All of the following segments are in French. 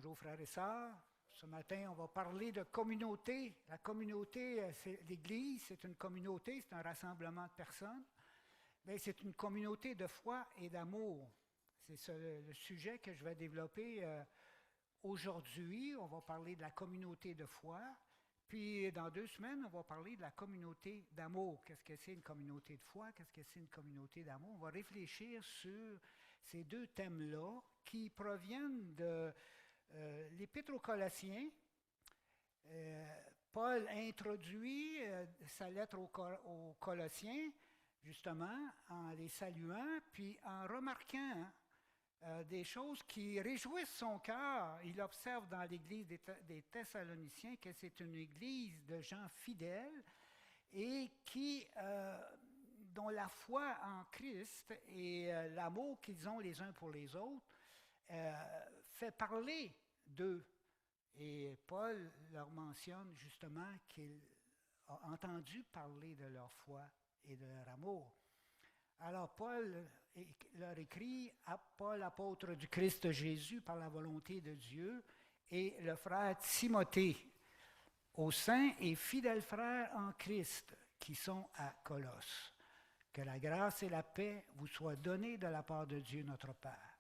Bonjour frères et sœurs. Ce matin, on va parler de communauté. La communauté, c'est l'Église, c'est une communauté, c'est un rassemblement de personnes. Mais c'est une communauté de foi et d'amour. C'est le sujet que je vais développer aujourd'hui. On va parler de la communauté de foi. Puis dans 2 semaines, on va parler de la communauté d'amour. Qu'est-ce que c'est une communauté de foi? Qu'est-ce que c'est une communauté d'amour? On va réfléchir sur ces 2 thèmes-là qui proviennent de l'Épître aux Colossiens. Paul introduit sa lettre aux Colossiens, justement, en les saluant, puis en remarquant des choses qui réjouissent son cœur. Il observe dans l'Église des Thessaloniciens que c'est une Église de gens fidèles et dont la foi en Christ et l'amour qu'ils ont les uns pour les autres fait parler d'eux. Et Paul leur mentionne justement qu'il a entendu parler de leur foi et de leur amour. Alors Paul leur écrit à Paul, apôtre du Christ Jésus par la volonté de Dieu, et le frère Timothée, aux saints et fidèles frères en Christ qui sont à Colosse. Que la grâce et la paix vous soient données de la part de Dieu notre Père.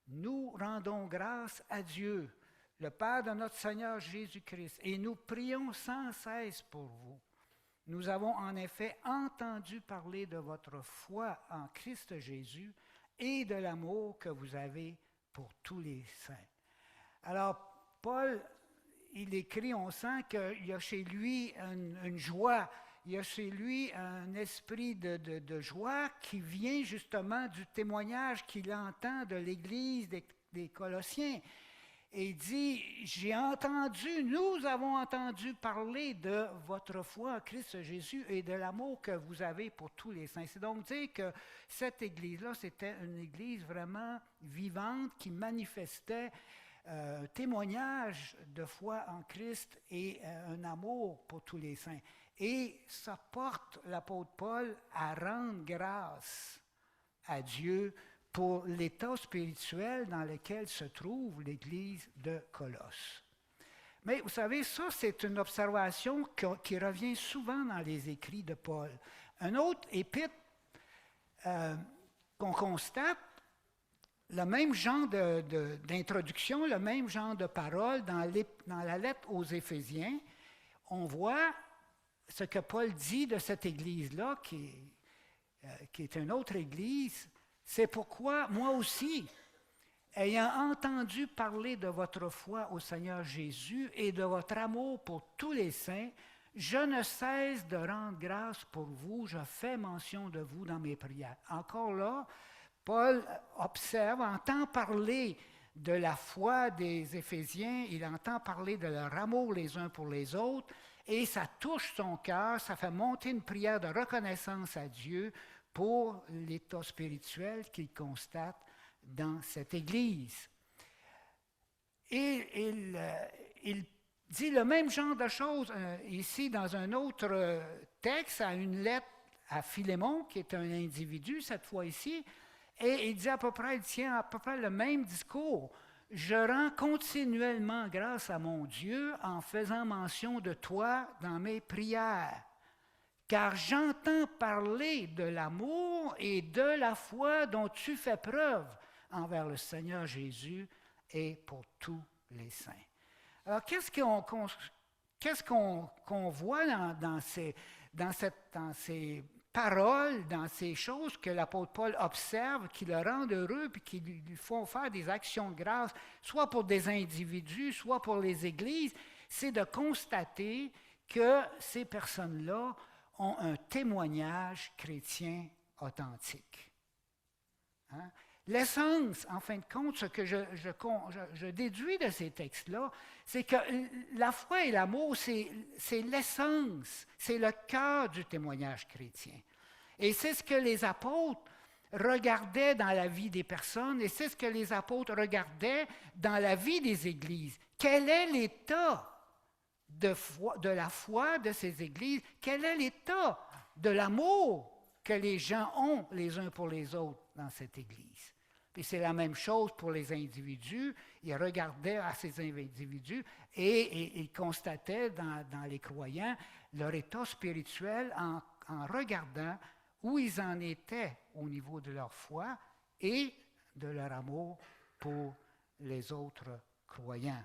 Nous rendons grâce à Dieu, le Père de notre Seigneur Jésus-Christ, et nous prions sans cesse pour vous. Nous avons en effet entendu parler de votre foi en Christ Jésus et de l'amour que vous avez pour tous les saints. Alors, Paul, il écrit, on sent qu'il y a chez lui une joie, il y a chez lui un esprit de joie qui vient justement du témoignage qu'il entend de l'Église des Colossiens. Et il dit, nous avons entendu parler de votre foi en Christ Jésus et de l'amour que vous avez pour tous les saints. C'est donc dire que cette Église-là, c'était une Église vraiment vivante qui manifestait un témoignage de foi en Christ et un amour pour tous les saints. Et ça porte l'apôtre Paul à rendre grâce à Dieu pour l'état spirituel dans lequel se trouve l'Église de Colosse. Mais vous savez, ça, c'est une observation qui revient souvent dans les écrits de Paul. Un autre épître qu'on constate, le même genre d'introduction, le même genre de parole dans la lettre aux Éphésiens, on voit ce que Paul dit de cette Église-là, qui est une autre Église. C'est pourquoi, moi aussi, ayant entendu parler de votre foi au Seigneur Jésus et de votre amour pour tous les saints, je ne cesse de rendre grâce pour vous, je fais mention de vous dans mes prières. Encore là, Paul entend parler de la foi des Éphésiens, il entend parler de leur amour les uns pour les autres, et ça touche son cœur, ça fait monter une prière de reconnaissance à Dieu pour l'état spirituel qu'il constate dans cette Église. Et il dit le même genre de choses ici dans un autre texte, à une lettre à Philémon, qui est un individu cette fois ici, et il tient à peu près le même discours. Je rends continuellement grâce à mon Dieu en faisant mention de toi dans mes prières. Car j'entends parler de l'amour et de la foi dont tu fais preuve envers le Seigneur Jésus et pour tous les saints. Alors, qu'est-ce qu'on voit dans ces paroles, dans ces choses que l'apôtre Paul observe, qui le rendent heureux, puis qui lui font faire des actions de grâce, soit pour des individus, soit pour les églises, c'est de constater que ces personnes-là ont un témoignage chrétien authentique. Hein? L'essence, en fin de compte, ce que je déduis de ces textes-là, c'est que la foi et l'amour, c'est l'essence, c'est le cœur du témoignage chrétien. Et c'est ce que les apôtres regardaient dans la vie des personnes, et c'est ce que les apôtres regardaient dans la vie des églises. Quel est l'état de la foi de ces églises? Quel est l'état de l'amour que les gens ont les uns pour les autres dans cette église? Puis c'est la même chose pour les individus. Ils regardaient à ces individus et ils constataient dans les croyants leur état spirituel en regardant où ils en étaient au niveau de leur foi et de leur amour pour les autres croyants.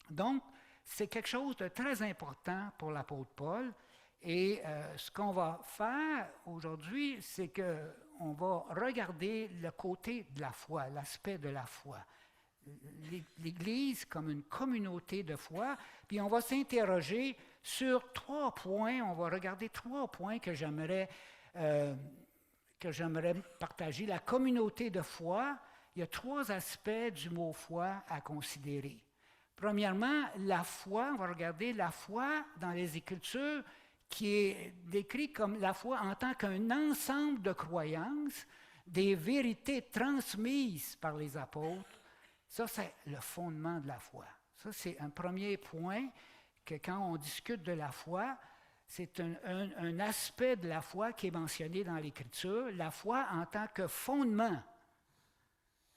Donc, c'est quelque chose de très important pour l'apôtre Paul. Et ce qu'on va faire aujourd'hui, c'est qu'on va regarder le côté de la foi, l'aspect de la foi. L'Église comme une communauté de foi, puis on va s'interroger sur 3 points. On va regarder 3 points que j'aimerais partager. La communauté de foi, il y a 3 aspects du mot foi à considérer. Premièrement, la foi, on va regarder la foi dans les Écritures qui est décrit comme la foi en tant qu'un ensemble de croyances, des vérités transmises par les apôtres. Ça, c'est le fondement de la foi. Ça, c'est un premier point que quand on discute de la foi, c'est un aspect de la foi qui est mentionné dans l'Écriture, la foi en tant que fondement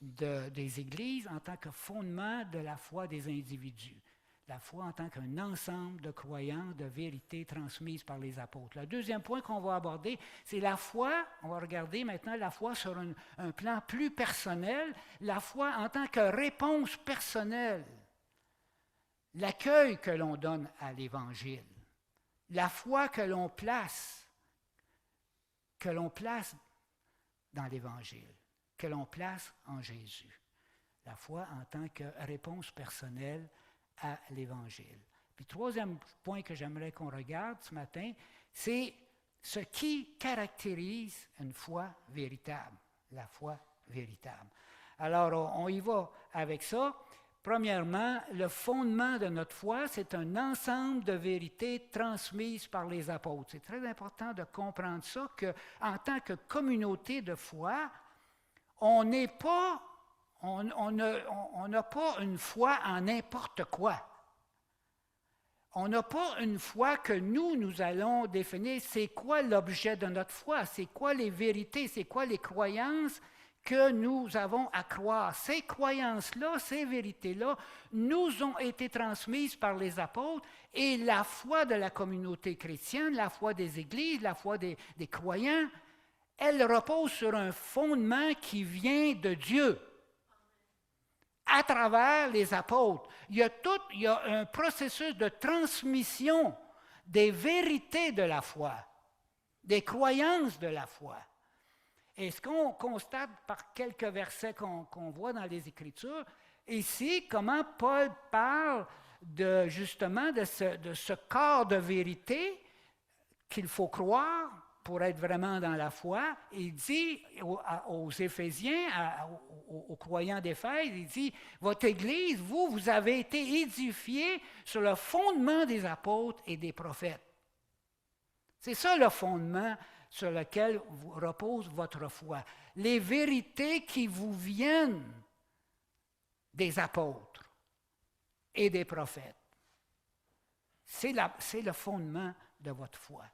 des églises, en tant que fondement de la foi des individus. La foi en tant qu'un ensemble de croyances, de vérités transmises par les apôtres. Le deuxième point qu'on va aborder, c'est la foi. On va regarder maintenant la foi sur un plan plus personnel, la foi en tant que réponse personnelle, l'accueil que l'on donne à l'Évangile, la foi que l'on place dans l'Évangile, que l'on place en Jésus. La foi en tant que réponse personnelle à l'Évangile. Puis, troisième point que j'aimerais qu'on regarde ce matin, c'est ce qui caractérise une foi véritable, la foi véritable. Alors, on y va avec ça. Premièrement, le fondement de notre foi, c'est un ensemble de vérités transmises par les apôtres. C'est très important de comprendre ça, qu'en tant que communauté de foi, on n'a pas une foi en n'importe quoi. On n'a pas une foi que nous allons définir. C'est quoi l'objet de notre foi? C'est quoi les vérités? C'est quoi les croyances que nous avons à croire? Ces croyances-là, ces vérités-là, nous ont été transmises par les apôtres et la foi de la communauté chrétienne, la foi des églises, la foi des croyants, elle repose sur un fondement qui vient de Dieu à travers les apôtres. Il y a un processus de transmission des vérités de la foi, des croyances de la foi. Et ce qu'on constate par quelques versets qu'on voit dans les Écritures, ici, comment Paul parle justement de ce corps de vérité qu'il faut croire pour être vraiment dans la foi. Il dit aux Éphésiens, aux croyants d'Éphèse, il dit, votre Église, vous avez été édifiés sur le fondement des apôtres et des prophètes. C'est ça le fondement sur lequel repose votre foi. Les vérités qui vous viennent des apôtres et des prophètes. C'est le fondement de votre foi.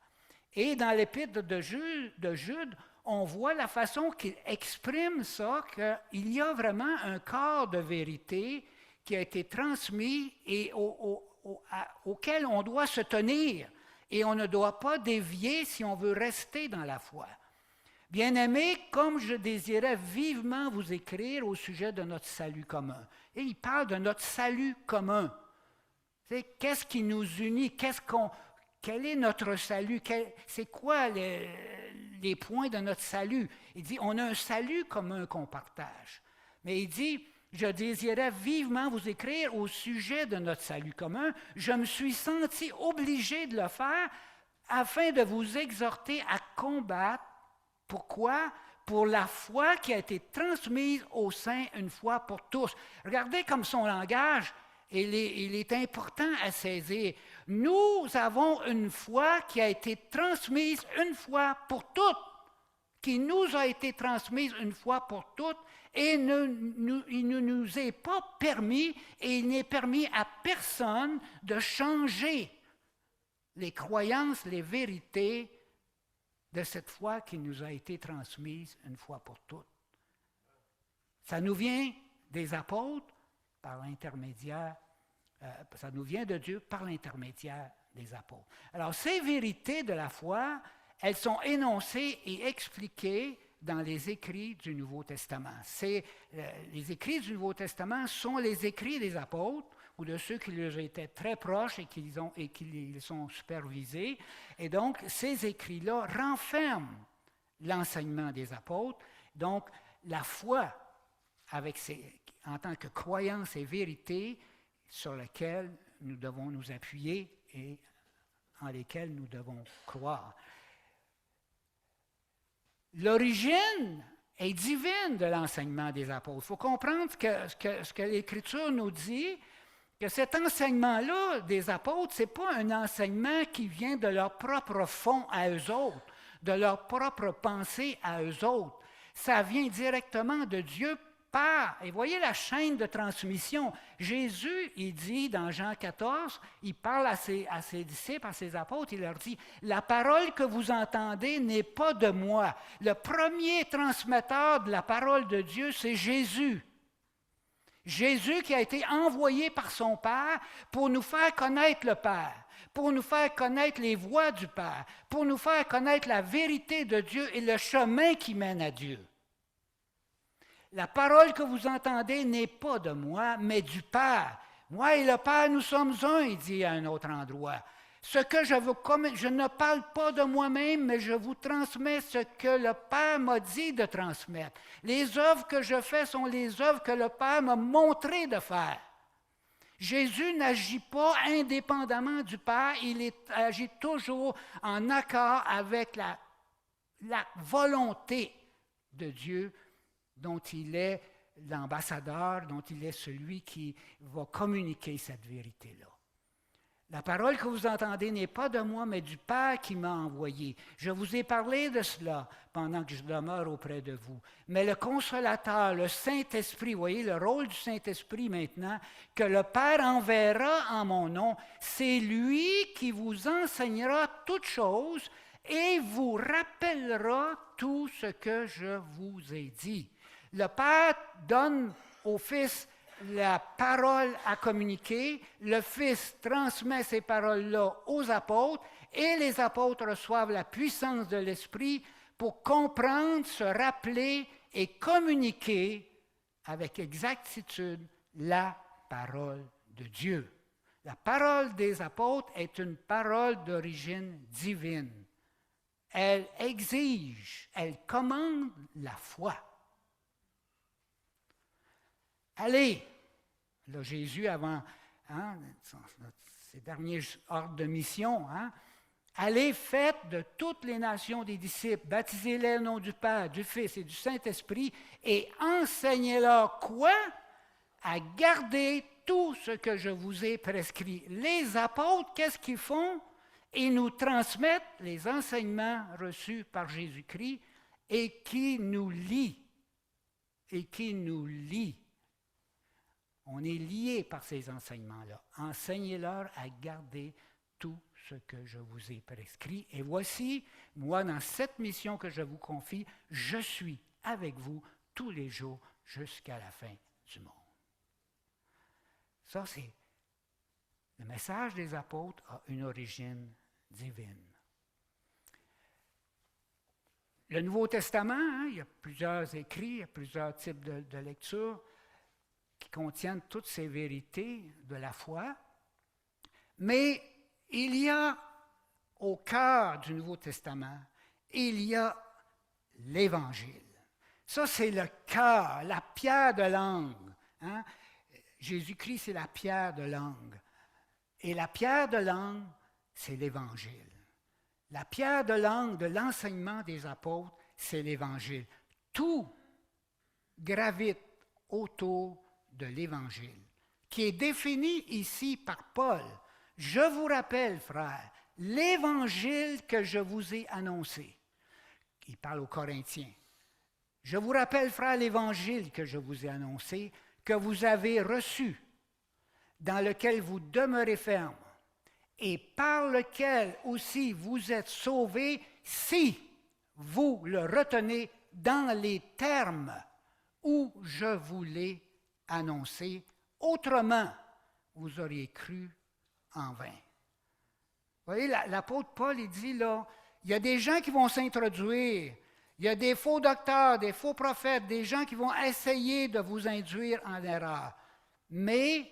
Et dans l'épître de Jude, on voit la façon qu'il exprime ça, qu'il y a vraiment un corps de vérité qui a été transmis et auquel on doit se tenir. Et on ne doit pas dévier si on veut rester dans la foi. Bien-aimés, comme je désirais vivement vous écrire au sujet de notre salut commun. Et il parle de notre salut commun. Qu'est-ce qui nous unit? Quel est notre salut? C'est quoi les points de notre salut? Il dit, on a un salut commun qu'on partage. Mais il dit, je désirais vivement vous écrire au sujet de notre salut commun. Je me suis senti obligé de le faire afin de vous exhorter à combattre. Pourquoi? Pour la foi qui a été transmise au sein une fois pour tous. Regardez comme son langage, il est important à saisir. Nous avons une foi qui a été transmise une fois pour toutes, qui nous a été transmise une fois pour toutes, et il ne nous est pas permis, et il n'est permis à personne de changer les croyances, les vérités de cette foi qui nous a été transmise une fois pour toutes. Ça nous vient des apôtres par l'intermédiaire, ça nous vient de Dieu par l'intermédiaire des apôtres. Alors, ces vérités de la foi, elles sont énoncées et expliquées dans les écrits du Nouveau Testament. Les écrits du Nouveau Testament sont les écrits des apôtres ou de ceux qui leur étaient très proches et qui les ont supervisés. Et donc, ces écrits-là renferment l'enseignement des apôtres. Donc, la foi, en tant que croyance et vérité, sur lesquelles nous devons nous appuyer et en lesquelles nous devons croire. L'origine est divine de l'enseignement des apôtres. Il faut comprendre ce que l'Écriture nous dit, que cet enseignement-là des apôtres, ce n'est pas un enseignement qui vient de leur propre fond à eux autres, de leur propre pensée à eux autres. Ça vient directement de Dieu par, et voyez la chaîne de transmission. Jésus, il dit dans Jean 14, il parle à ses disciples, à ses apôtres, il leur dit, « La parole que vous entendez n'est pas de moi. » Le premier transmetteur de la parole de Dieu, c'est Jésus. Jésus qui a été envoyé par son Père pour nous faire connaître le Père, pour nous faire connaître les voies du Père, pour nous faire connaître la vérité de Dieu et le chemin qui mène à Dieu. La parole que vous entendez n'est pas de moi, mais du Père. Moi et le Père, nous sommes un, il dit à un autre endroit. Ce que je ne parle pas de moi-même, mais je vous transmets ce que le Père m'a dit de transmettre. Les œuvres que je fais sont les œuvres que le Père m'a montré de faire. Jésus n'agit pas indépendamment du Père, il agit toujours en accord avec la volonté de Dieu dont il est l'ambassadeur, dont il est celui qui va communiquer cette vérité-là. La parole que vous entendez n'est pas de moi, mais du Père qui m'a envoyé. Je vous ai parlé de cela pendant que je demeure auprès de vous. Mais le Consolateur, le Saint-Esprit, vous voyez le rôle du Saint-Esprit maintenant, que le Père enverra en mon nom, c'est lui qui vous enseignera toutes choses et vous rappellera tout ce que je vous ai dit. Le Père donne au Fils la parole à communiquer, le Fils transmet ces paroles-là aux apôtres et les apôtres reçoivent la puissance de l'Esprit pour comprendre, se rappeler et communiquer avec exactitude la parole de Dieu. La parole des apôtres est une parole d'origine divine. Elle exige, elle commande la foi. Allez, là Jésus avant ses derniers ordres de mission, allez, faites de toutes les nations des disciples, baptisez-les au nom du Père, du Fils et du Saint-Esprit et enseignez-leur quoi? À garder tout ce que je vous ai prescrit. Les apôtres, qu'est-ce qu'ils font? Ils nous transmettent les enseignements reçus par Jésus-Christ et qui nous lient. On est liés par ces enseignements-là. Enseignez-leur à garder tout ce que je vous ai prescrit. Et voici, moi, dans cette mission que je vous confie, je suis avec vous tous les jours jusqu'à la fin du monde. Ça, c'est le message des apôtres a une origine divine. Le Nouveau Testament, il y a plusieurs écrits, il y a plusieurs types de lectures qui contiennent toutes ces vérités de la foi, mais il y a au cœur du Nouveau Testament, il y a l'Évangile. Ça, c'est le cœur, la pierre de langue. Jésus-Christ, c'est la pierre de langue. Et la pierre de langue, c'est l'Évangile. La pierre de langue de l'enseignement des apôtres, c'est l'Évangile. Tout gravite autour de l'Évangile, qui est défini ici par Paul. Je vous rappelle, frères, l'Évangile que je vous ai annoncé. Il parle aux Corinthiens. Je vous rappelle, frères, l'Évangile que je vous ai annoncé, que vous avez reçu, dans lequel vous demeurez ferme, et par lequel aussi vous êtes sauvés si vous le retenez dans les termes où je vous l'ai annoncé. Autrement, vous auriez cru en vain. Vous voyez, l'apôtre Paul, il dit là, il y a des gens qui vont s'introduire, il y a des faux docteurs, des faux prophètes, des gens qui vont essayer de vous induire en erreur. Mais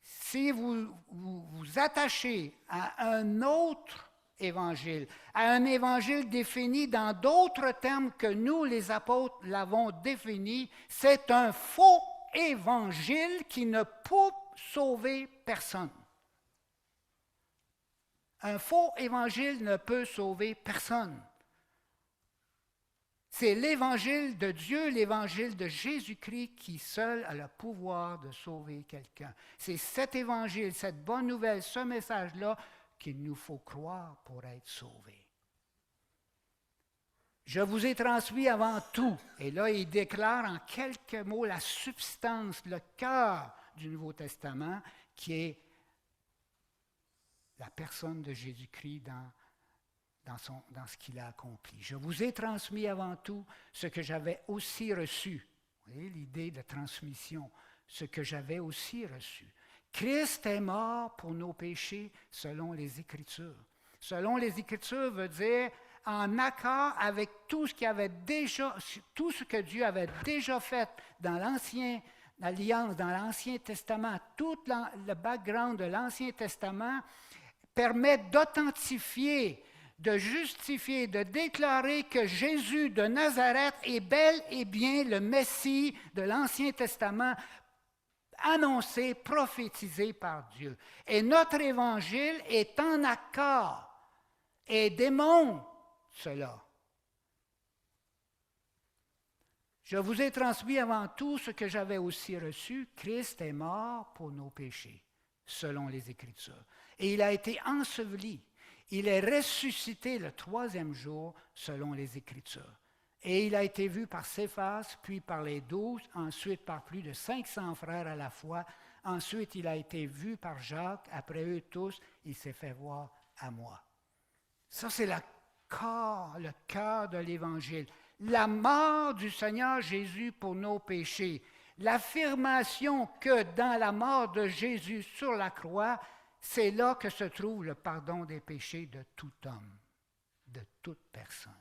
si vous vous attachez à un autre évangile, à un évangile défini dans d'autres termes que nous, les apôtres, l'avons défini, c'est un faux évangile qui ne peut sauver personne. Un faux évangile ne peut sauver personne. C'est l'évangile de Dieu, l'évangile de Jésus-Christ qui seul a le pouvoir de sauver quelqu'un. C'est cet évangile, cette bonne nouvelle, ce message-là qu'il nous faut croire pour être sauvés. Je vous ai transmis avant tout, et là il déclare en quelques mots la substance, le cœur du Nouveau Testament, qui est la personne de Jésus-Christ dans ce qu'il a accompli. Je vous ai transmis avant tout ce que j'avais aussi reçu. Vous voyez l'idée de transmission, ce que j'avais aussi reçu. Christ est mort pour nos péchés selon les Écritures. Selon les Écritures veut dire en accord avec tout ce que Dieu avait déjà fait dans l'Ancienne Alliance, dans l'Ancien Testament. Tout le background de l'Ancien Testament permet d'authentifier, de justifier, de déclarer que Jésus de Nazareth est bel et bien le Messie de l'Ancien Testament, annoncé, prophétisé par Dieu. Et notre évangile est en accord et démontre cela. Je vous ai transmis avant tout ce que j'avais aussi reçu. Christ est mort pour nos péchés, selon les Écritures. Et il a été enseveli. Il est ressuscité le 3e jour, selon les Écritures. Et il a été vu par Céphas, puis par les 12, ensuite par plus de 500 frères à la fois. Ensuite, il a été vu par Jacques. Après eux tous, il s'est fait voir à moi. Ça, c'est le cœur de l'Évangile. La mort du Seigneur Jésus pour nos péchés. L'affirmation que dans la mort de Jésus sur la croix, c'est là que se trouve le pardon des péchés de tout homme, de toute personne.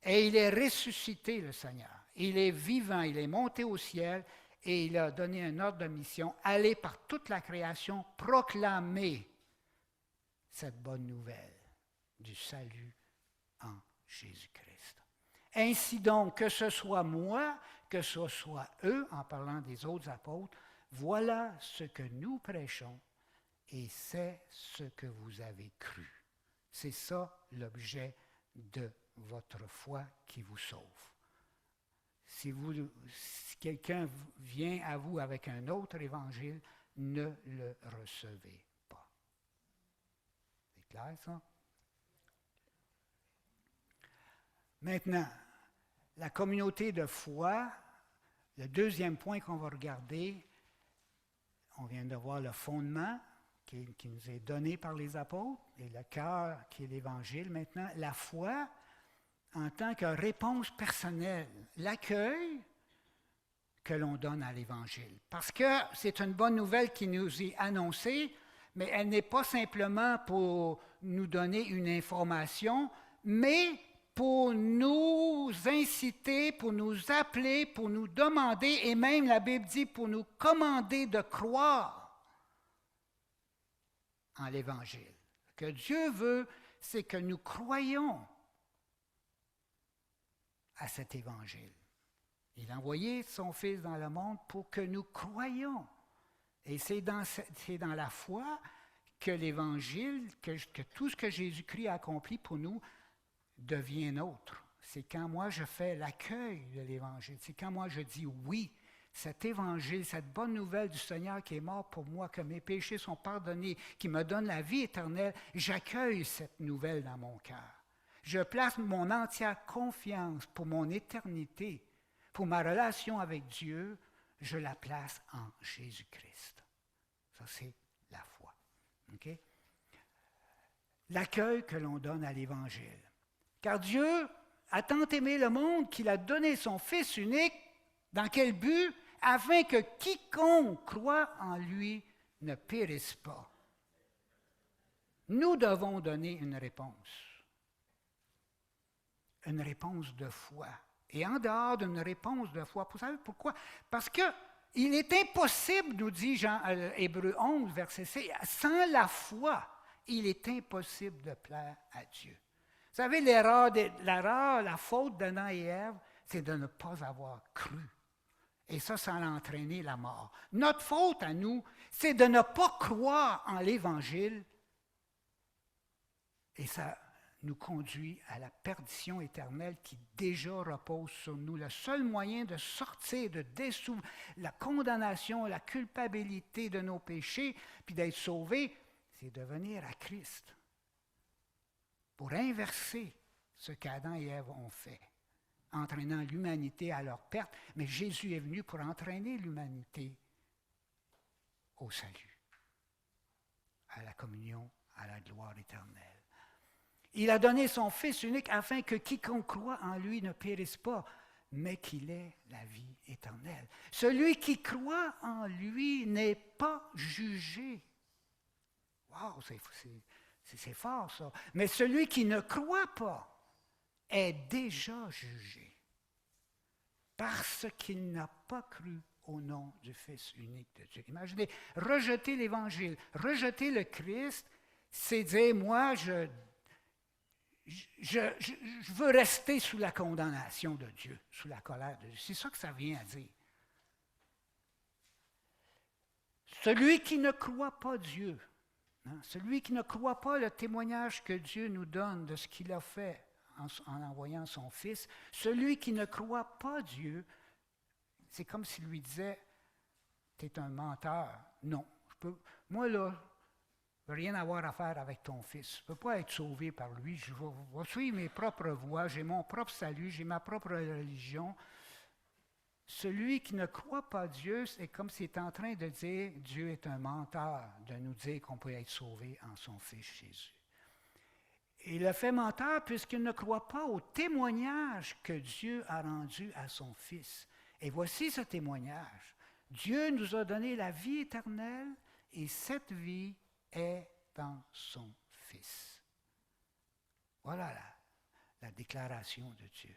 Et il est ressuscité, le Seigneur. Il est vivant, il est monté au ciel et il a donné un ordre de mission. Aller par toute la création, proclamer cette bonne nouvelle du salut en Jésus-Christ. Ainsi donc, que ce soit moi, que ce soit eux, en parlant des autres apôtres, voilà ce que nous prêchons et c'est ce que vous avez cru. C'est ça l'objet de votre foi qui vous sauve. Si quelqu'un vient à vous avec un autre évangile, ne le recevez pas. C'est clair ça? Maintenant, la communauté de foi, le deuxième point qu'on va regarder, on vient de voir le fondement qui nous est donné par les apôtres et le cœur qui est l'Évangile. Maintenant, la foi en tant que réponse personnelle, l'accueil que l'on donne à l'Évangile. Parce que c'est une bonne nouvelle qui nous est annoncée, mais elle n'est pas simplement pour nous donner une information, mais pour nous inciter, pour nous appeler, pour nous demander, et même la Bible dit pour nous commander de croire en l'Évangile. Ce que Dieu veut, c'est que nous croyions à cet Évangile. Il a envoyé son Fils dans le monde pour que nous croyions. Et c'est dans la foi que l'Évangile, que tout ce que Jésus-Christ a accompli pour nous, devient nôtre. C'est quand moi je fais l'accueil de l'Évangile. C'est quand moi je dis oui, cet Évangile, cette bonne nouvelle du Seigneur qui est mort pour moi, que mes péchés sont pardonnés, qui me donne la vie éternelle, j'accueille cette nouvelle dans mon cœur. Je place mon entière confiance pour mon éternité, pour ma relation avec Dieu, je la place en Jésus-Christ. Ça, c'est la foi. Okay? L'accueil que l'on donne à l'Évangile. Car Dieu a tant aimé le monde qu'il a donné son Fils unique. Dans quel but? Afin que quiconque croit en lui ne périsse pas. Nous devons donner une réponse. Une réponse de foi. Et en dehors d'une réponse de foi, vous savez pourquoi? Parce qu'il est impossible, nous dit Hébreux 11, verset 6, sans la foi, il est impossible de plaire à Dieu. Vous savez, la faute d'Adam et Ève, c'est de ne pas avoir cru. Et ça a entraîné la mort. Notre faute à nous, c'est de ne pas croire en l'Évangile. Et ça nous conduit à la perdition éternelle qui déjà repose sur nous. Le seul moyen de sortir, de dissoudre la condamnation, la culpabilité de nos péchés, puis d'être sauvés, c'est de venir à Christ pour inverser ce qu'Adam et Ève ont fait, entraînant l'humanité à leur perte. Mais Jésus est venu pour entraîner l'humanité au salut, à la communion, à la gloire éternelle. Il a donné son Fils unique afin que quiconque croit en lui ne périsse pas, mais qu'il ait la vie éternelle. Celui qui croit en lui n'est pas jugé. Wow, c'est fort ça. Mais celui qui ne croit pas est déjà jugé parce qu'il n'a pas cru au nom du Fils unique de Dieu. Imaginez, rejeter l'Évangile, rejeter le Christ, c'est dire, moi, je veux rester sous la condamnation de Dieu, sous la colère de Dieu. C'est ça que ça vient à dire. Celui qui ne croit pas Dieu, celui qui ne croit pas le témoignage que Dieu nous donne de ce qu'il a fait en envoyant son Fils, celui qui ne croit pas Dieu, c'est comme s'il lui disait, « Tu es un menteur. Non, moi là, je ne veux rien avoir à faire avec ton Fils. Je ne peux pas être sauvé par lui. Je vais suivre mes propres voies. J'ai mon propre salut. J'ai ma propre religion. » Celui qui ne croit pas Dieu, c'est comme s'il est en train de dire Dieu est un menteur, de nous dire qu'on peut être sauvé en son Fils Jésus. Et il le fait menteur puisqu'il ne croit pas au témoignage que Dieu a rendu à son Fils. Et voici ce témoignage. Dieu nous a donné la vie éternelle et cette vie est dans son Fils. Voilà la déclaration de Dieu.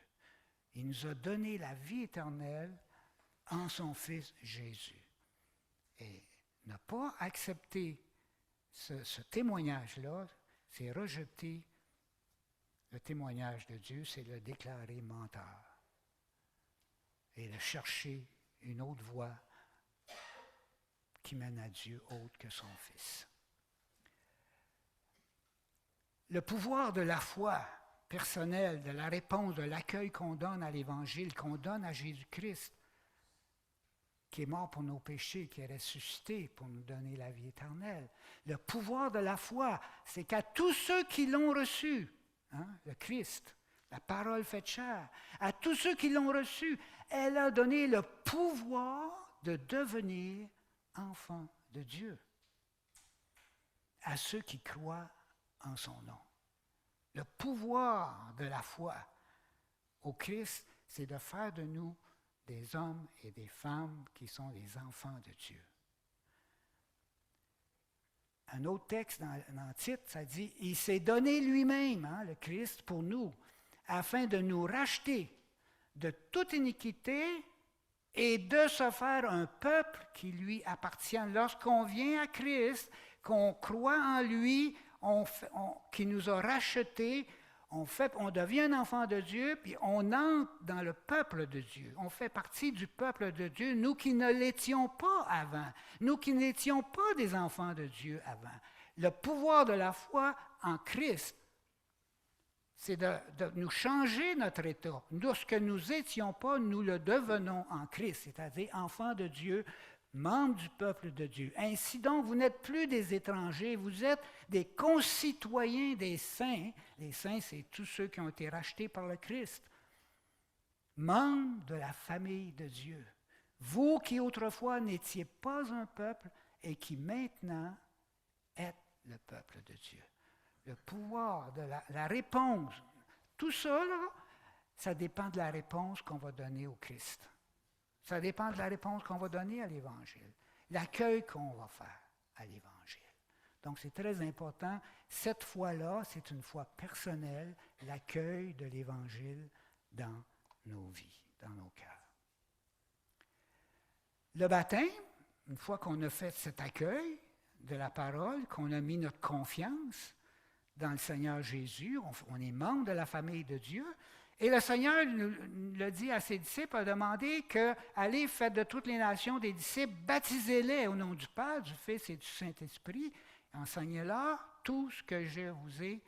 Il nous a donné la vie éternelle en son Fils Jésus. Et ne pas accepter ce témoignage-là, c'est rejeter le témoignage de Dieu, c'est le déclarer menteur. Et de chercher une autre voie qui mène à Dieu autre que son Fils. Le pouvoir de la foi personnelle, de la réponse, de l'accueil qu'on donne à l'Évangile, qu'on donne à Jésus-Christ, qui est mort pour nos péchés, qui est ressuscité pour nous donner la vie éternelle. Le pouvoir de la foi, c'est qu'à tous ceux qui l'ont reçu, le Christ, la parole faite chair, à tous ceux qui l'ont reçu, elle a donné le pouvoir de devenir enfants de Dieu, à ceux qui croient en son nom. Le pouvoir de la foi au Christ, c'est de faire de nous des hommes et des femmes qui sont les enfants de Dieu. Un autre texte dans le titre, ça dit « Il s'est donné lui-même, le Christ, pour nous, afin de nous racheter de toute iniquité et de se faire un peuple qui lui appartient. » Lorsqu'on vient à Christ, qu'on croit en lui, qui nous a rachetés, on devient un enfant de Dieu, puis on entre dans le peuple de Dieu. On fait partie du peuple de Dieu, nous qui ne l'étions pas avant, nous qui n'étions pas des enfants de Dieu avant. Le pouvoir de la foi en Christ, c'est de nous changer notre état. Nous, ce que nous n'étions pas, nous le devenons en Christ, c'est-à-dire enfants de Dieu, membres du peuple de Dieu. Ainsi donc, vous n'êtes plus des étrangers, vous êtes des concitoyens des saints. Les saints, c'est tous ceux qui ont été rachetés par le Christ. Membres de la famille de Dieu. Vous qui autrefois n'étiez pas un peuple et qui maintenant êtes le peuple de Dieu. Le pouvoir de la réponse. Tout ça, là, Ça dépend de la réponse qu'on va donner au Christ. Ça dépend de la réponse qu'on va donner à l'Évangile, l'accueil qu'on va faire à l'Évangile. Donc, c'est très important. Cette foi-là, c'est une foi personnelle, l'accueil de l'Évangile dans nos vies, dans nos cœurs. Le baptême, une fois qu'on a fait cet accueil de la parole, qu'on a mis notre confiance dans le Seigneur Jésus, on est membre de la famille de Dieu, et le Seigneur nous l'a dit à ses disciples, a demandé que allez, faites de toutes les nations des disciples, baptisez-les au nom du Père, du Fils et du Saint-Esprit, enseignez-leur tout ce que je vous ai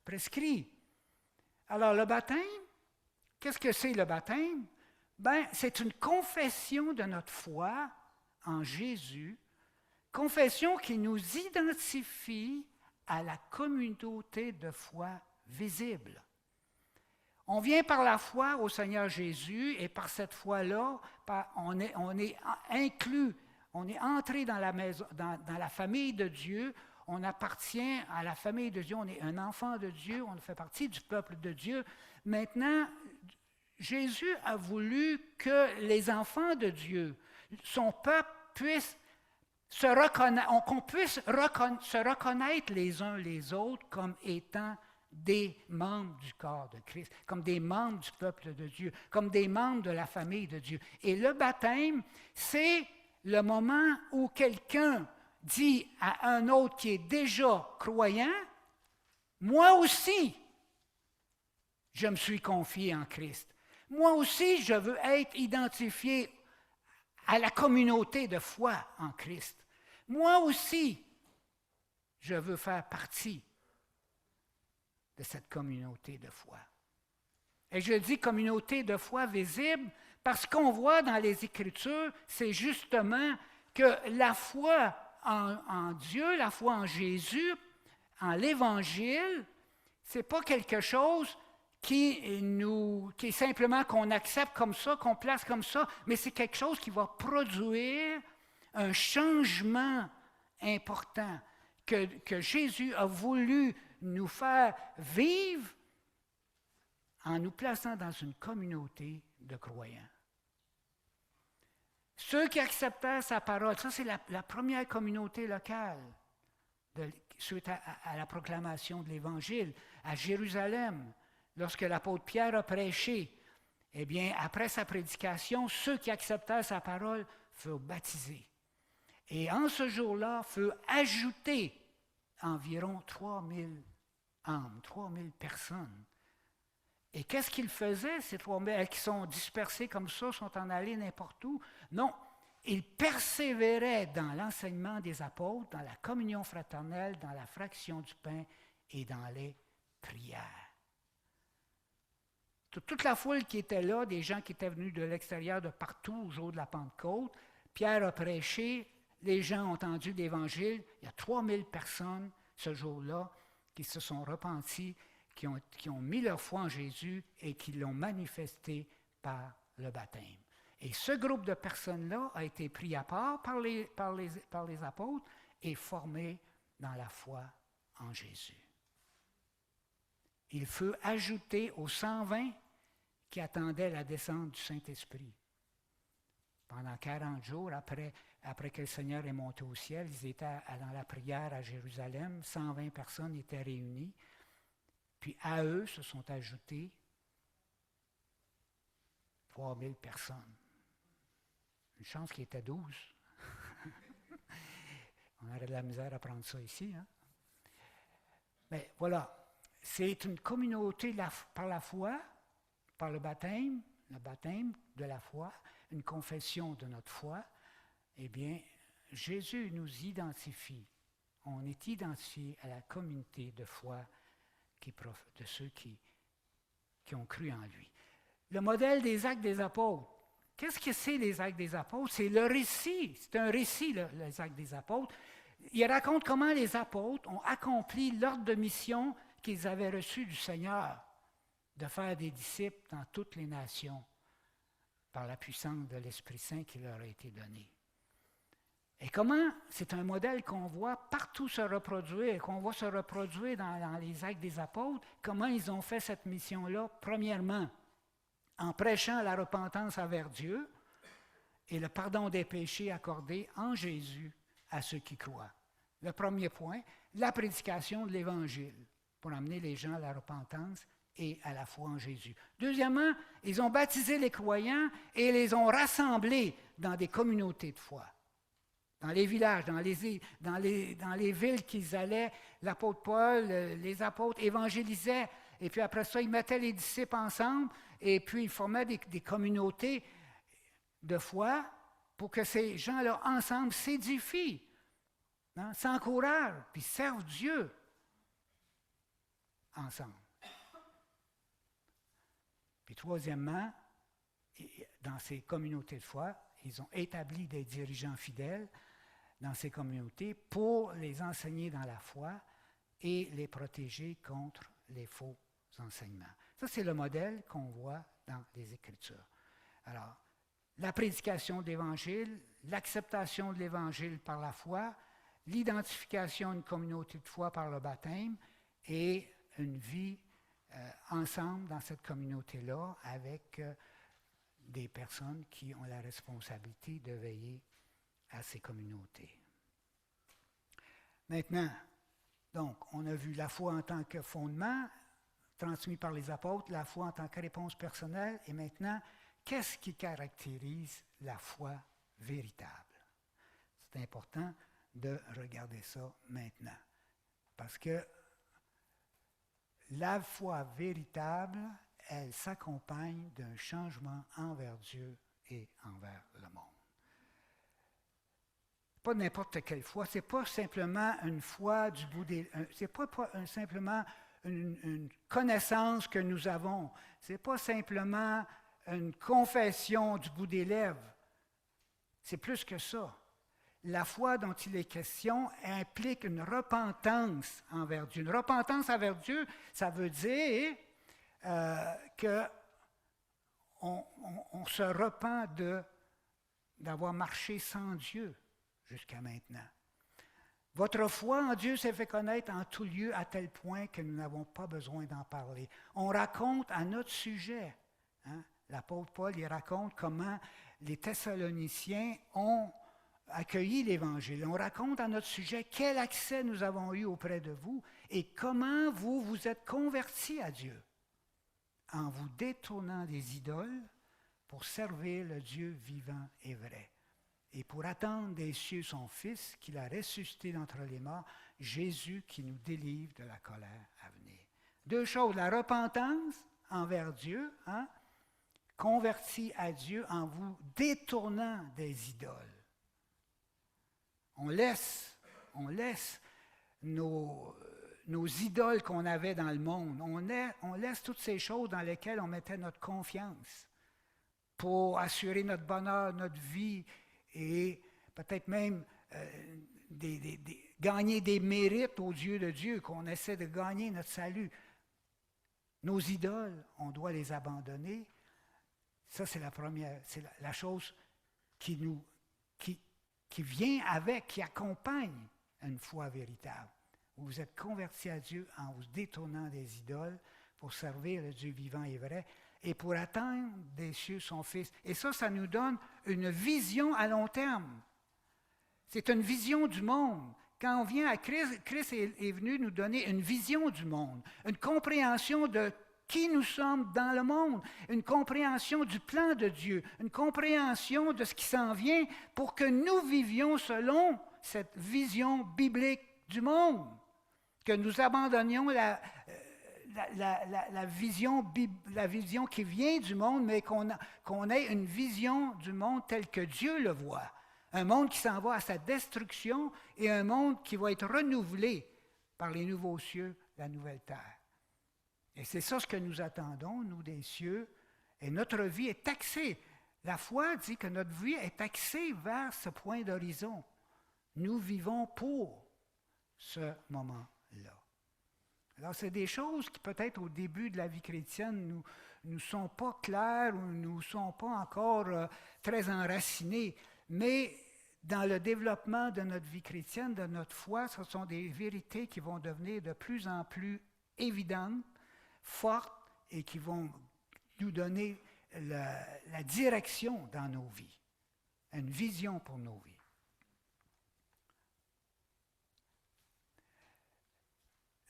prescrit. Alors, le baptême, qu'est-ce que c'est le baptême? Ben, c'est une confession de notre foi en Jésus, confession qui nous identifie à la communauté de foi visible. On vient par la foi au Seigneur Jésus et par cette foi-là, on est inclus, on est entré dans la maison, dans la famille de Dieu, on appartient à la famille de Dieu, on est un enfant de Dieu, on fait partie du peuple de Dieu. Maintenant, Jésus a voulu que les enfants de Dieu, son peuple, puissent se reconnaître, qu'on puisse se reconnaître les uns les autres comme étant des membres du corps de Christ, comme des membres du peuple de Dieu, comme des membres de la famille de Dieu. Et le baptême, c'est le moment où quelqu'un dit à un autre qui est déjà croyant, « Moi aussi, je me suis confié en Christ. Moi aussi, je veux être identifié à la communauté de foi en Christ. Moi aussi, je veux faire partie de cette communauté de foi. » Et je dis communauté de foi visible parce qu'on voit dans les Écritures, c'est justement que la foi en Dieu, la foi en Jésus, en l'Évangile, ce n'est pas quelque chose qui est simplement qu'on accepte comme ça, qu'on place comme ça, mais c'est quelque chose qui va produire un changement important que Jésus a voulu nous faire vivre en nous plaçant dans une communauté de croyants. Ceux qui acceptèrent sa parole, ça c'est la première communauté locale suite à la proclamation de l'Évangile à Jérusalem. Lorsque l'apôtre Pierre a prêché, eh bien, après sa prédication, ceux qui acceptèrent sa parole furent baptisés. Et en ce jour-là, furent ajoutés environ 3000 âmes, 3000 personnes. Et qu'est-ce qu'ils faisaient, ces 3000 qui sont dispersés comme ça, sont en allés n'importe où? Non, ils persévéraient dans l'enseignement des apôtres, dans la communion fraternelle, dans la fraction du pain et dans les prières. Toute la foule qui était là, des gens qui étaient venus de l'extérieur de partout au jour de la Pentecôte, Pierre a prêché, les gens ont entendu l'Évangile, il y a 3000 personnes ce jour-là qui se sont repentis, qui ont mis leur foi en Jésus et qui l'ont manifesté par le baptême. Et ce groupe de personnes-là a été pris à part par les apôtres et formé dans la foi en Jésus. Il fut ajouté aux 120 qui attendaient la descente du Saint-Esprit. Pendant 40 jours, après que le Seigneur est monté au ciel, ils étaient dans la prière à Jérusalem, 120 personnes étaient réunies, puis à eux se sont ajoutées 3000 personnes. Une chance qu'il était 12. On aurait de la misère à prendre ça ici. Hein? Mais voilà. C'est une communauté par la foi, par le baptême de la foi, une confession de notre foi. Eh bien, Jésus nous identifie. On est identifié à la communauté de foi de ceux qui ont cru en lui. Le modèle des actes des apôtres. Qu'est-ce que c'est les actes des apôtres? C'est le récit. C'est un récit, les actes des apôtres. Il raconte comment les apôtres ont accompli l'ordre de mission qu'ils avaient reçu du Seigneur, de faire des disciples dans toutes les nations par la puissance de l'Esprit Saint qui leur a été donné. Et comment, c'est un modèle qu'on voit partout se reproduire, qu'on voit se reproduire dans les actes des apôtres, comment ils ont fait cette mission-là, premièrement. en prêchant la repentance envers Dieu et le pardon des péchés accordé en Jésus à ceux qui croient. Le premier point, la prédication de l'Évangile pour amener les gens à la repentance et à la foi en Jésus. Deuxièmement, ils ont baptisé les croyants et les ont rassemblés dans des communautés de foi. Dans les villages, dans les villes qu'ils allaient, l'apôtre Paul, les apôtres évangélisaient, et puis après ça, ils mettaient les disciples ensemble, et puis ils formaient des communautés de foi pour que ces gens-là, ensemble, s'édifient, hein, s'encouragent, puis servent Dieu ensemble. Puis troisièmement, dans ces communautés de foi, ils ont établi des dirigeants fidèles dans ces communautés pour les enseigner dans la foi et les protéger contre les faux enseignements. Ça, c'est le modèle qu'on voit dans les Écritures. Alors, la prédication de l'Évangile, l'acceptation de l'Évangile par la foi, l'identification d'une communauté de foi par le baptême et une vie ensemble dans cette communauté-là avec des personnes qui ont la responsabilité de veiller à ces communautés. Maintenant, donc, on a vu la foi en tant que fondement, transmis par les apôtres, la foi en tant que réponse personnelle, et maintenant, qu'est-ce qui caractérise la foi véritable? C'est important de regarder ça maintenant, parce que la foi véritable, elle s'accompagne d'un changement envers Dieu et envers le monde. Pas n'importe quelle foi, ce n'est pas simplement une foi du bout des... Ce n'est pas simplement une connaissance que nous avons, ce n'est pas simplement une confession du bout des lèvres. C'est plus que ça. La foi dont il est question implique une repentance envers Dieu. Une repentance envers Dieu, ça veut dire qu'on se repent d'avoir marché sans Dieu jusqu'à maintenant. Votre foi en Dieu s'est fait connaître en tout lieu à tel point que nous n'avons pas besoin d'en parler. On raconte à notre sujet, hein, l'apôtre Paul, il raconte comment les Thessaloniciens ont accueilli l'Évangile. On raconte à notre sujet quel accès nous avons eu auprès de vous et comment vous vous êtes convertis à Dieu en vous détournant des idoles pour servir le Dieu vivant et vrai et pour attendre des cieux son Fils qu'il a ressuscité d'entre les morts, Jésus qui nous délivre de la colère à venir. Deux choses, la repentance envers Dieu, hein, converti à Dieu en vous détournant des idoles. On laisse nos idoles qu'on avait dans le monde. On laisse toutes ces choses dans lesquelles on mettait notre confiance pour assurer notre bonheur, notre vie et peut-être même gagner des mérites aux yeux de Dieu, qu'on essaie de gagner notre salut. Nos idoles, on doit les abandonner. Ça, c'est la première, c'est la chose qui vient avec, qui accompagne une foi véritable. Vous êtes convertis à Dieu en vous détournant des idoles pour servir le Dieu vivant et vrai et pour attendre des cieux son Fils. Et ça nous donne une vision à long terme. C'est une vision du monde. Quand on vient à Christ, Christ est venu nous donner une vision du monde, une compréhension de qui nous sommes dans le monde, une compréhension du plan de Dieu, une compréhension de ce qui s'en vient pour que nous vivions selon cette vision biblique du monde, que nous abandonnions la vision qui vient du monde, mais qu'on ait une vision du monde telle que Dieu le voit. Un monde qui s'en va à sa destruction et un monde qui va être renouvelé par les nouveaux cieux, la nouvelle terre. Et c'est ça ce que nous attendons, nous, des cieux. Et notre vie est axée. La foi dit que notre vie est axée vers ce point d'horizon. Nous vivons pour ce moment-là. Alors, c'est des choses qui, peut-être, au début de la vie chrétienne, nous sont pas claires ou nous sont pas encore très enracinées. Mais dans le développement de notre vie chrétienne, de notre foi, ce sont des vérités qui vont devenir de plus en plus évidentes, fortes et qui vont nous donner la direction dans nos vies, une vision pour nos vies.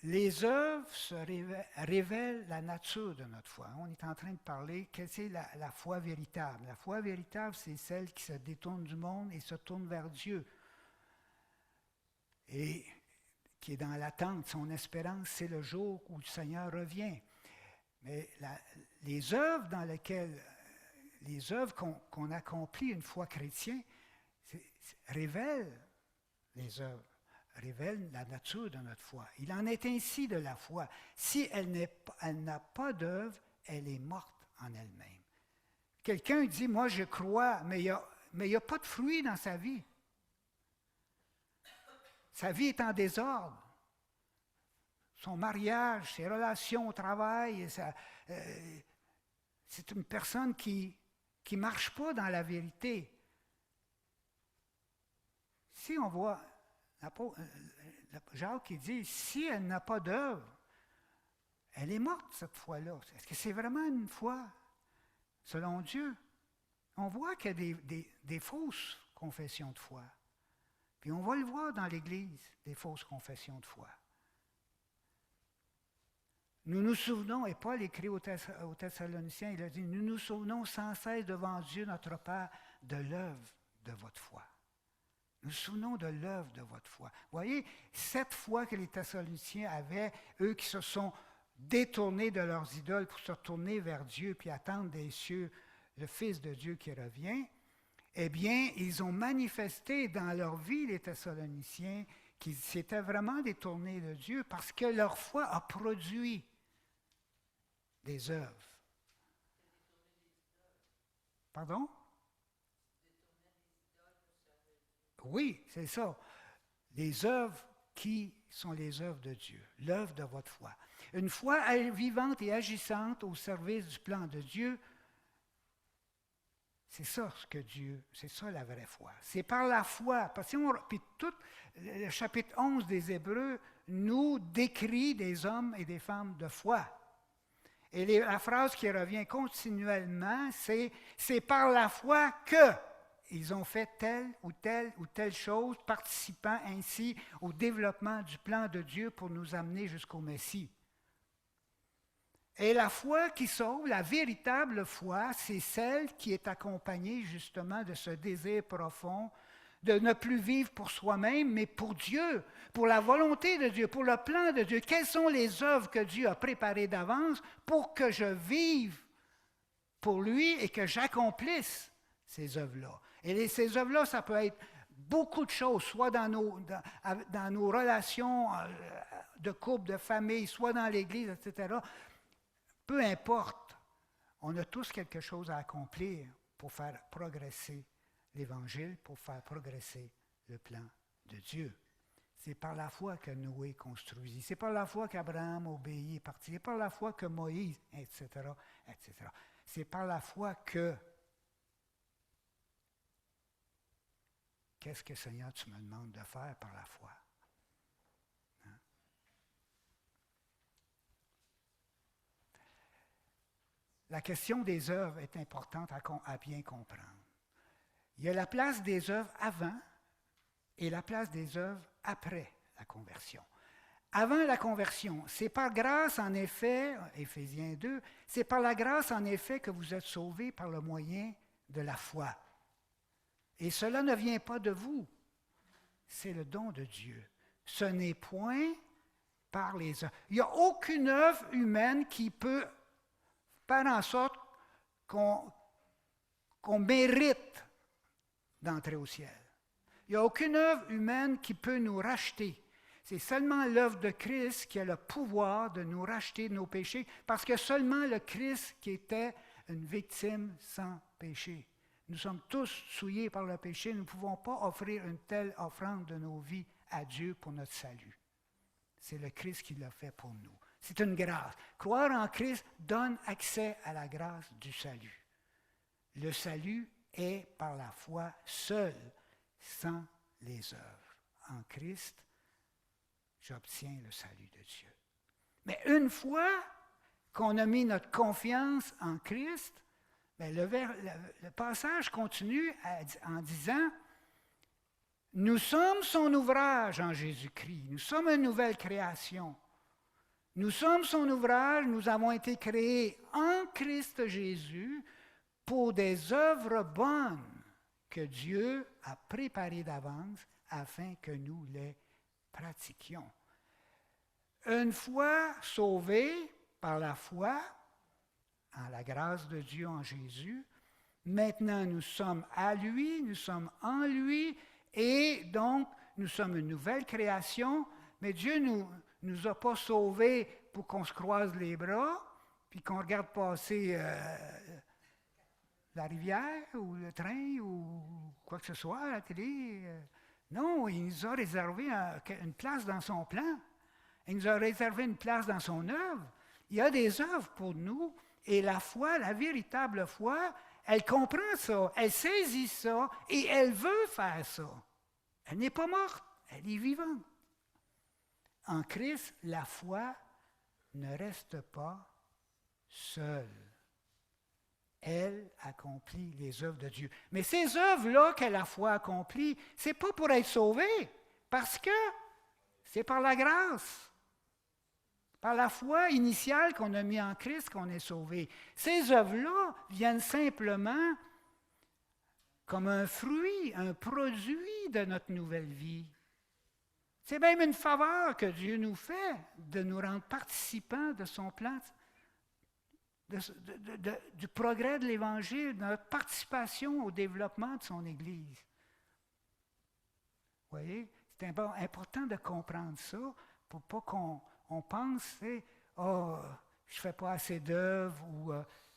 Les œuvres révèlent la nature de notre foi. On est en train de parler, quelle c'est la foi véritable. La foi véritable, c'est celle qui se détourne du monde et se tourne vers Dieu. Et qui est dans l'attente, son espérance, c'est le jour où le Seigneur revient. Mais les œuvres dans lesquelles, les œuvres qu'on accomplit une foi chrétienne, révèlent les œuvres. Révèle la nature de notre foi. Il en est ainsi de la foi. Si elle n'a pas d'œuvre, elle est morte en elle-même. Quelqu'un dit, moi je crois, mais il n'y a pas de fruit dans sa vie. Sa vie est en désordre. Son mariage, ses relations au travail, c'est une personne qui ne marche pas dans la vérité. Si on voit... Jacques dit, si elle n'a pas d'œuvre, elle est morte cette foi-là. Est-ce que c'est vraiment une foi selon Dieu? On voit qu'il y a des fausses confessions de foi. Puis on va le voir dans l'Église, des fausses confessions de foi. Nous nous souvenons, et Paul écrit aux Thessaloniciens, il a dit, nous nous souvenons sans cesse devant Dieu notre Père de l'œuvre de votre foi. Nous nous souvenons de l'œuvre de votre foi. Vous voyez, cette foi que les Thessaloniciens avaient, eux qui se sont détournés de leurs idoles pour se tourner vers Dieu puis attendre des cieux le Fils de Dieu qui revient, eh bien, ils ont manifesté dans leur vie, les Thessaloniciens, qu'ils s'étaient vraiment détournés de Dieu parce que leur foi a produit des œuvres. Pardon? Oui, c'est ça. Les œuvres qui sont les œuvres de Dieu, l'œuvre de votre foi. Une foi vivante et agissante au service du plan de Dieu, c'est ça ce que Dieu, c'est ça la vraie foi. C'est par la foi. Parce que puis tout le chapitre 11 des Hébreux nous décrit des hommes et des femmes de foi. Et la phrase qui revient continuellement, c'est par la foi que ils ont fait telle ou telle chose, participant ainsi au développement du plan de Dieu pour nous amener jusqu'au Messie. Et la foi qui sauve, la véritable foi, c'est celle qui est accompagnée justement de ce désir profond de ne plus vivre pour soi-même, mais pour Dieu, pour la volonté de Dieu, pour le plan de Dieu. Quelles sont les œuvres que Dieu a préparées d'avance pour que je vive pour lui et que j'accomplisse ces œuvres-là? Et ces œuvres-là, ça peut être beaucoup de choses, soit dans nos relations de couple, de famille, soit dans l'Église, etc. Peu importe, on a tous quelque chose à accomplir pour faire progresser l'Évangile, pour faire progresser le plan de Dieu. C'est par la foi que Noé construisit, c'est par la foi qu'Abraham obéit et partit, c'est par la foi que Moïse, etc., etc. C'est par la foi que... Qu'est-ce que, Seigneur, tu me demandes de faire par la foi? Hein? La question des œuvres est importante à bien comprendre. Il y a la place des œuvres avant et la place des œuvres après la conversion. Avant la conversion, c'est par grâce, en effet, Éphésiens 2, c'est par la grâce, en effet, que vous êtes sauvés par le moyen de la foi. Et cela ne vient pas de vous, c'est le don de Dieu. Ce n'est point par les œuvres. Il n'y a aucune œuvre humaine qui peut faire en sorte qu'on mérite d'entrer au ciel. Il n'y a aucune œuvre humaine qui peut nous racheter. C'est seulement l'œuvre de Christ qui a le pouvoir de nous racheter de nos péchés, parce que seulement le Christ qui était une victime sans péché. Nous sommes tous souillés par le péché. Nous ne pouvons pas offrir une telle offrande de nos vies à Dieu pour notre salut. C'est le Christ qui l'a fait pour nous. C'est une grâce. Croire en Christ donne accès à la grâce du salut. Le salut est par la foi seule, sans les œuvres. En Christ, j'obtiens le salut de Dieu. Mais une fois qu'on a mis notre confiance en Christ, Mais le passage continue en disant, nous sommes son ouvrage en Jésus-Christ, nous sommes une nouvelle création. Nous sommes son ouvrage, nous avons été créés en Christ Jésus pour des œuvres bonnes que Dieu a préparées d'avance afin que nous les pratiquions. Une fois sauvés par la foi en la grâce de Dieu en Jésus, maintenant nous sommes à lui, nous sommes en lui, et donc nous sommes une nouvelle création, mais Dieu nous a pas sauvés pour qu'on se croise les bras, puis qu'on regarde passer la rivière ou le train ou quoi que ce soit à la télé. Non, il nous a réservé une place dans son plan. Il nous a réservé une place dans son œuvre. Il y a des œuvres pour nous, et la foi, la véritable foi, elle comprend ça, elle saisit ça, et elle veut faire ça. Elle n'est pas morte, elle est vivante. En Christ, la foi ne reste pas seule. Elle accomplit les œuvres de Dieu. Mais ces œuvres-là que la foi accomplit, ce n'est pas pour être sauvée, parce que c'est par la grâce, par la foi initiale qu'on a mis en Christ qu'on est sauvé. Ces œuvres-là viennent simplement comme un fruit, un produit de notre nouvelle vie. C'est même une faveur que Dieu nous fait de nous rendre participants de son plan, du progrès de l'Évangile, de notre participation au développement de son Église. Vous voyez, c'est important de comprendre ça pour pas qu'on pense, oh, je ne fais pas assez d'œuvres ou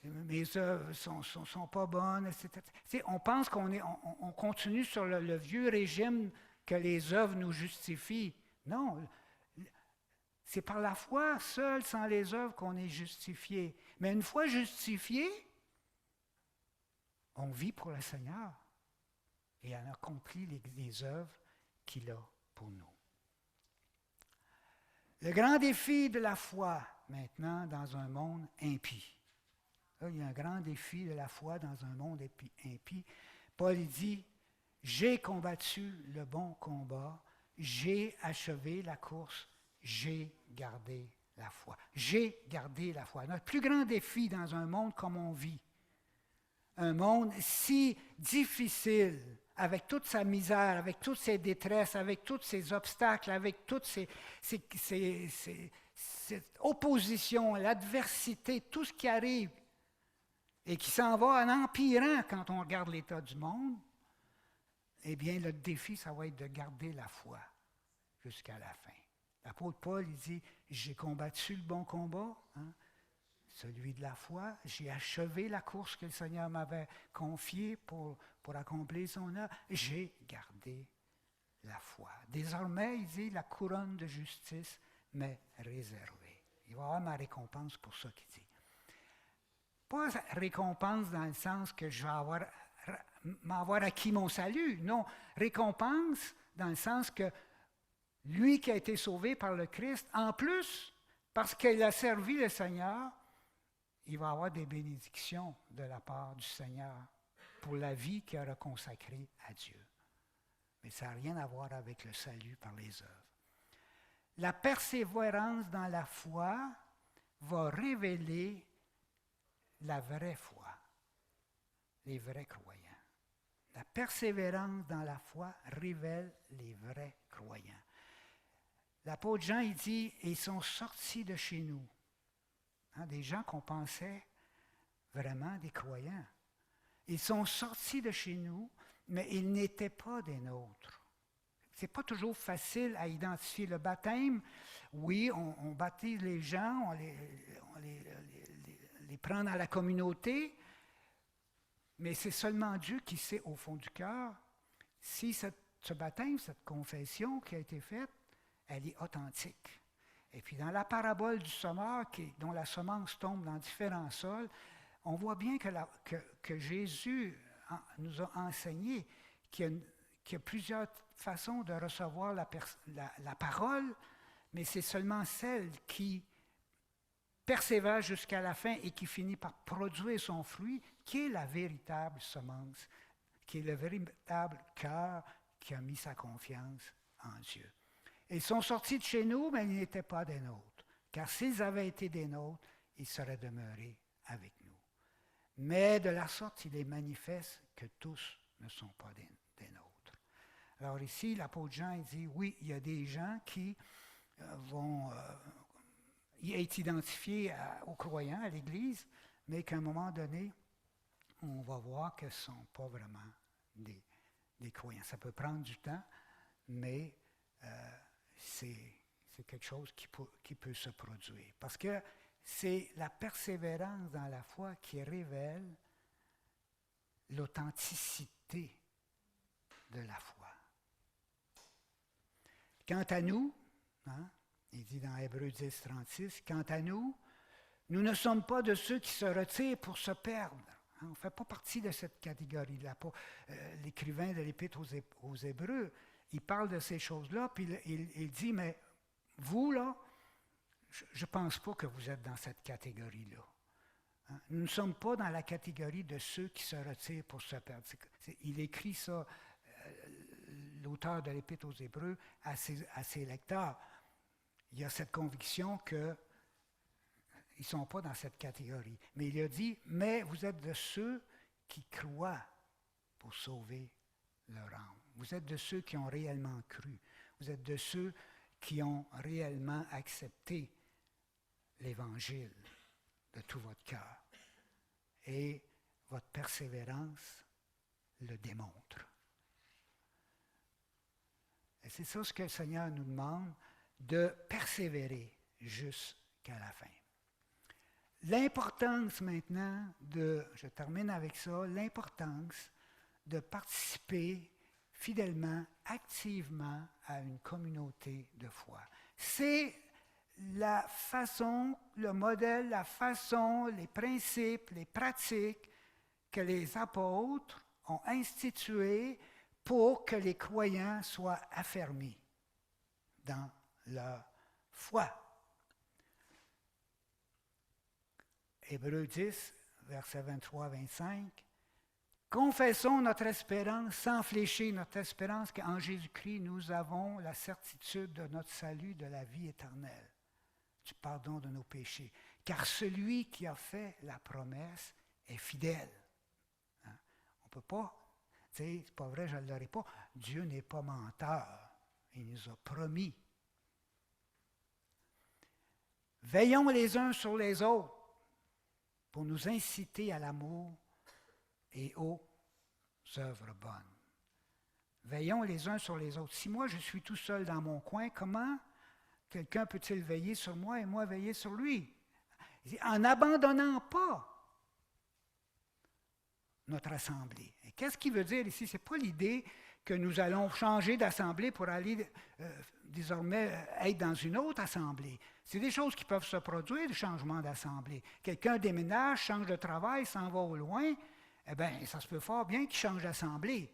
mes œuvres ne sont pas bonnes, etc. On pense on continue sur le vieux régime que les œuvres nous justifient. Non, c'est par la foi seule, sans les œuvres, qu'on est justifié. Mais une fois justifié, on vit pour le Seigneur et on accomplit les œuvres qu'il a pour nous. Le grand défi de la foi, maintenant, dans un monde impie. Là, il y a un grand défi de la foi dans un monde impie. Paul dit, « J'ai combattu le bon combat, j'ai achevé la course, j'ai gardé la foi. » J'ai gardé la foi. Notre plus grand défi dans un monde comme on vit, un monde si difficile, avec toute sa misère, avec toutes ses détresses, avec tous ses obstacles, avec toutes cette opposition, l'adversité, tout ce qui arrive et qui s'en va en empirant quand on regarde l'état du monde, eh bien, le défi, ça va être de garder la foi jusqu'à la fin. L'apôtre Paul, il dit, j'ai combattu le bon combat, celui de la foi, j'ai achevé la course que le Seigneur m'avait confiée pour accomplir son œuvre, j'ai gardé la foi. Désormais, il dit, la couronne de justice m'est réservée. Il va y avoir ma récompense pour ça qu'il dit. Pas récompense dans le sens que je vais m'avoir acquis mon salut. Non, récompense dans le sens que lui qui a été sauvé par le Christ, en plus, parce qu'il a servi le Seigneur, il va avoir des bénédictions de la part du Seigneur pour la vie qu'il aura consacrée à Dieu. Mais ça n'a rien à voir avec le salut par les œuvres. La persévérance dans la foi va révéler la vraie foi, les vrais croyants. La persévérance dans la foi révèle les vrais croyants. L'apôtre Jean, il dit, ils sont sortis de chez nous. Des gens qu'on pensait vraiment des croyants. Ils sont sortis de chez nous, mais ils n'étaient pas des nôtres. Ce n'est pas toujours facile à identifier le baptême. Oui, on baptise les gens, on les prend dans la communauté, mais c'est seulement Dieu qui sait au fond du cœur si ce baptême, cette confession qui a été faite, elle est authentique. Et puis dans la parabole du semeur, dont la semence tombe dans différents sols, on voit bien que Jésus nous a enseigné qu'il y a plusieurs façons de recevoir la parole, mais c'est seulement celle qui persévère jusqu'à la fin et qui finit par produire son fruit, qui est la véritable semence, qui est le véritable cœur qui a mis sa confiance en Dieu. Ils sont sortis de chez nous, mais ils n'étaient pas des nôtres. Car s'ils avaient été des nôtres, ils seraient demeurés avec nous. Mais de la sorte, il est manifeste que tous ne sont pas des nôtres. Alors ici, l'apôtre Jean il dit, oui, il y a des gens qui vont être identifiés aux croyants, à l'Église, mais qu'à un moment donné, on va voir que ce ne sont pas vraiment des croyants. Ça peut prendre du temps, mais c'est quelque chose qui peut se produire. Parce que c'est la persévérance dans la foi qui révèle l'authenticité de la foi. Quant à nous, il dit dans Hébreux 10, 36, quant à nous, nous ne sommes pas de ceux qui se retirent pour se perdre. On ne fait pas partie de cette catégorie-là. L'écrivain de l'Épître aux Hébreux, il parle de ces choses-là, puis il dit, mais vous, là, je ne pense pas que vous êtes dans cette catégorie-là. Nous ne sommes pas dans la catégorie de ceux qui se retirent pour se perdre. Il écrit ça, l'auteur de l'Épître aux Hébreux, à ses lecteurs. Il y a cette conviction qu'ils ne sont pas dans cette catégorie. Mais il a dit, mais vous êtes de ceux qui croient pour sauver leur âme. Vous êtes de ceux qui ont réellement cru. Vous êtes de ceux qui ont réellement accepté l'Évangile de tout votre cœur. Et votre persévérance le démontre. Et c'est ça ce que le Seigneur nous demande, de persévérer jusqu'à la fin. L'importance maintenant je termine avec ça, l'importance de participer fidèlement, activement à une communauté de foi. C'est la façon, le modèle, la façon, les principes, les pratiques que les apôtres ont institués pour que les croyants soient affermis dans leur foi. Hébreux 10, versets 23-25. Confessons notre espérance sans fléchir, notre espérance qu'en Jésus-Christ, nous avons la certitude de notre salut, de la vie éternelle, du pardon de nos péchés. Car celui qui a fait la promesse est fidèle. On ne peut pas dire, c'est pas vrai, je ne l'aurai pas. Dieu n'est pas menteur. Il nous a promis. Veillons les uns sur les autres pour nous inciter à l'amour et aux œuvres bonnes. Veillons les uns sur les autres. Si moi je suis tout seul dans mon coin, comment quelqu'un peut-il veiller sur moi et moi veiller sur lui? En n'abandonnant pas notre assemblée. Et qu'est-ce qu'il veut dire ici? Ce n'est pas l'idée que nous allons changer d'assemblée pour aller désormais être dans une autre assemblée. C'est des choses qui peuvent se produire, des changements d'assemblée. Quelqu'un déménage, change de travail, s'en va au loin, eh bien, ça se peut fort bien qu'il change d'assemblée.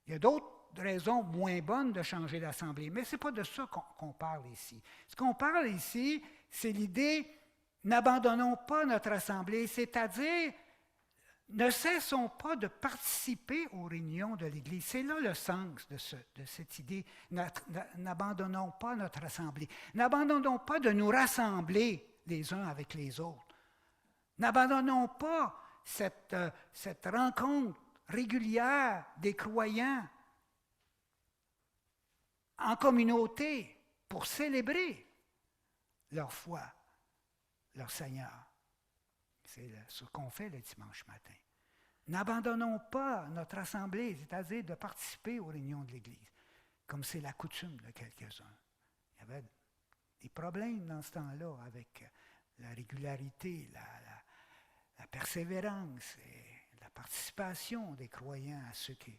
Il y a d'autres raisons moins bonnes de changer d'assemblée, mais ce n'est pas de ça qu'on parle ici. Ce qu'on parle ici, c'est l'idée, n'abandonnons pas notre assemblée, c'est-à-dire, ne cessons pas de participer aux réunions de l'Église. C'est là le sens de cette idée. N'abandonnons pas notre assemblée. N'abandonnons pas de nous rassembler les uns avec les autres. N'abandonnons pas cette rencontre régulière des croyants en communauté pour célébrer leur foi, leur Seigneur. C'est ce qu'on fait le dimanche matin. N'abandonnons pas notre assemblée, c'est-à-dire de participer aux réunions de l'Église, comme c'est la coutume de quelques-uns. Il y avait des problèmes dans ce temps-là avec la régularité, la persévérance et la participation des croyants à ceux qui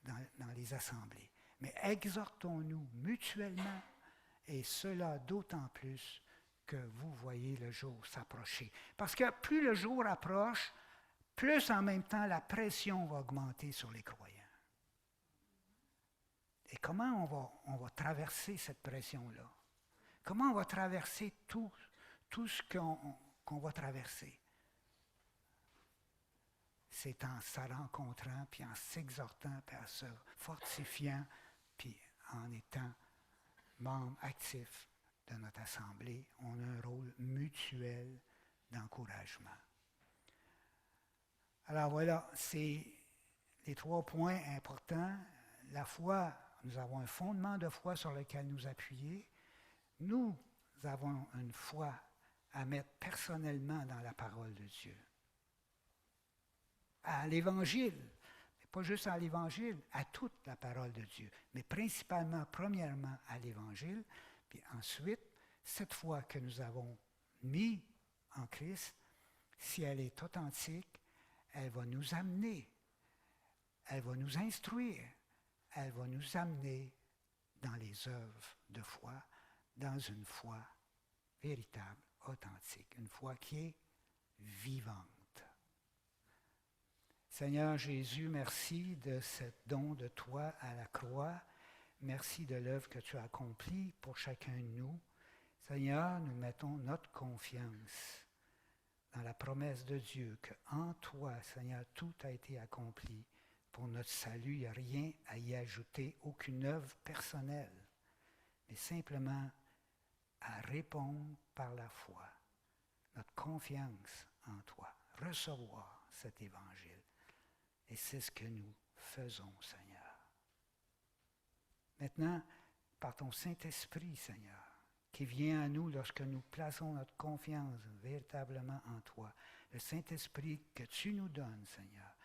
dans les assemblées. Mais exhortons-nous mutuellement, et cela d'autant plus que vous voyez le jour s'approcher. Parce que plus le jour approche, plus en même temps la pression va augmenter sur les croyants. Et comment on va traverser cette pression-là? Comment on va traverser tout ce qu'on va traverser? c'est en se rencontrant, puis en s'exhortant, puis en se fortifiant, puis en étant membre actif de notre assemblée. On a un rôle mutuel d'encouragement. Alors voilà, c'est les 3 points importants. La foi, nous avons un fondement de foi sur lequel nous appuyer. Nous avons une foi à mettre personnellement dans la parole de Dieu. À l'Évangile, mais pas juste à l'Évangile, à toute la parole de Dieu, mais principalement, premièrement, à l'Évangile, puis ensuite, cette foi que nous avons mise en Christ, si elle est authentique, elle va nous amener, elle va nous instruire, elle va nous amener dans les œuvres de foi, dans une foi véritable, authentique, une foi qui est vivante. Seigneur Jésus, merci de ce don de toi à la croix. Merci de l'œuvre que tu as accomplie pour chacun de nous. Seigneur, nous mettons notre confiance dans la promesse de Dieu qu'en toi, Seigneur, tout a été accompli pour notre salut. Il n'y a rien à y ajouter, aucune œuvre personnelle, mais simplement à répondre par la foi, notre confiance en toi, recevoir cet évangile. Et c'est ce que nous faisons, Seigneur. Maintenant, par ton Saint-Esprit, Seigneur, qui vient à nous lorsque nous plaçons notre confiance véritablement en toi, le Saint-Esprit que tu nous donnes, Seigneur,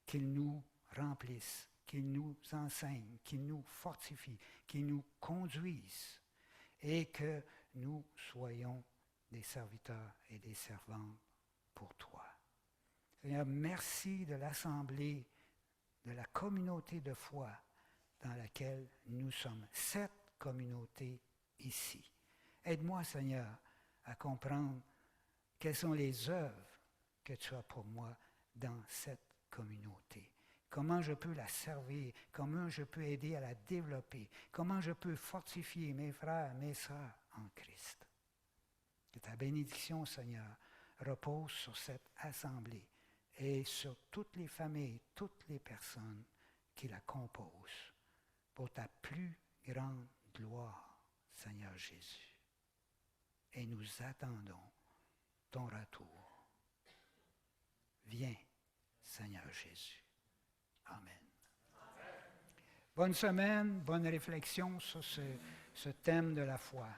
qu'il nous remplisse, qu'il nous enseigne, qu'il nous fortifie, qu'il nous conduise et que nous soyons des serviteurs et des servantes pour toi. Seigneur, merci de l'assemblée, de la communauté de foi dans laquelle nous sommes. Cette communauté ici. Aide-moi, Seigneur, à comprendre quelles sont les œuvres que tu as pour moi dans cette communauté. Comment je peux la servir, comment je peux aider à la développer, comment je peux fortifier mes frères, mes sœurs en Christ. Que ta bénédiction, Seigneur, repose sur cette assemblée et sur toutes les familles, toutes les personnes qui la composent, pour ta plus grande gloire, Seigneur Jésus. Et nous attendons ton retour. Viens, Seigneur Jésus. Amen. Bonne semaine, bonne réflexion sur ce thème de la foi.